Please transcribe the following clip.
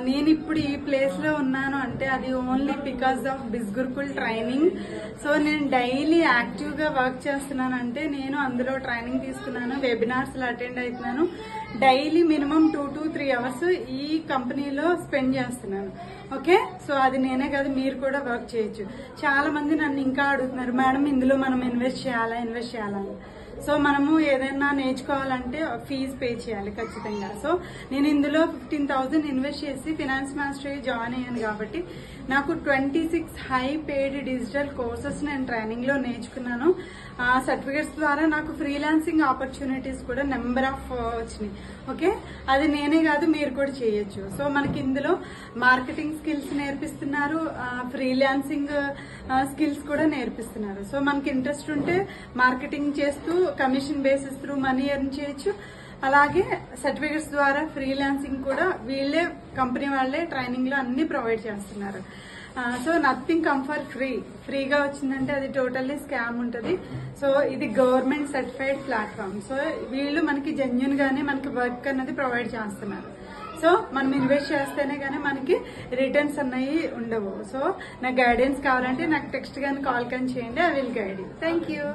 నేను ఇప్పుడు ఈ ప్లేస్ లో ఉన్నాను అంటే అది ఓన్లీ బికాస్ ఆఫ్ బిస్గురుకుల్ ట్రైనింగ్. సో నేను డైలీ యాక్టివ్ గా వర్క్ చేస్తున్నాను అంటే నేను అందులో ట్రైనింగ్ తీసుకున్నాను, వెబినార్స్ లో అటెండ్ అవుతున్నాను. డైలీ మినిమం 2 to 3 hours ఈ కంపెనీలో స్పెండ్ చేస్తున్నాను. ఓకే, సో అది నేనే కాదు, మీరు కూడా వర్క్ చేయొచ్చు. చాలా మంది నన్ను ఇంకా అడుగుతున్నారు, మేడం ఇందులో మనం ఇన్వెస్ట్ చేయాలా. సో మనము ఏదైనా నేర్చుకోవాలంటే ఫీజు పే చేయాలి ఖచ్చితంగా. సో నేను ఇందులో 15,000 ఇన్వెస్ట్ చేసి ఫినాన్స్ మాస్టరీ జాయిన్ అయ్యాను కాబట్టి నాకు 26 హై పెయిడ్ డిజిటల్ కోర్సెస్ నేను ట్రైనింగ్ లో నేర్చుకున్నాను. సర్టిఫికేట్స్ ద్వారా నాకు ఫ్రీలాన్సింగ్ ఆపర్చునిటీస్ కూడా నెంబర్ ఆఫ్ వచ్చినాయి. ఓకే, అది నేనే కాదు, మీరు కూడా చేయొచ్చు. సో మనకి ఇందులో మార్కెటింగ్ స్కిల్స్ నేర్పిస్తున్నారు, ఫ్రీలాన్సింగ్ స్కిల్స్ కూడా నేర్పిస్తున్నారు. సో మనకి ఇంట్రెస్ట్ ఉంటే మార్కెటింగ్ చేస్తూ commission basis through money earn చేయొచ్చు. అలాగే సర్టిఫికెట్స్ ద్వారా ఫ్రీలాన్సింగ్ కూడా వీళ్ళే కంపెనీ వాళ్ళే ట్రైనింగ్ లో అన్ని ప్రొవైడ్ చేస్తున్నారు. సో నథింగ్ కమ్ ఫర్ ఫ్రీగా వచ్చిందంటే అది టోటల్లీ స్కామ్ ఉంటుంది. సో ఇది గవర్నమెంట్ సర్టిఫైడ్ ప్లాట్ఫామ్. సో వీళ్ళు మనకి జెన్యున్ గానే మనకి వర్క్ అన్నది ప్రొవైడ్ చేస్తున్నారు. సో మనం ఇన్వెస్ట్ చేస్తేనే కానీ మనకి రిటర్న్స్ అన్నవి ఉండవు. సో నాకు గైడెన్స్ కావాలంటే నాకు టెక్స్ట్ కానీ కాల్ కానీ చేయండి, I will guide you. Thank you.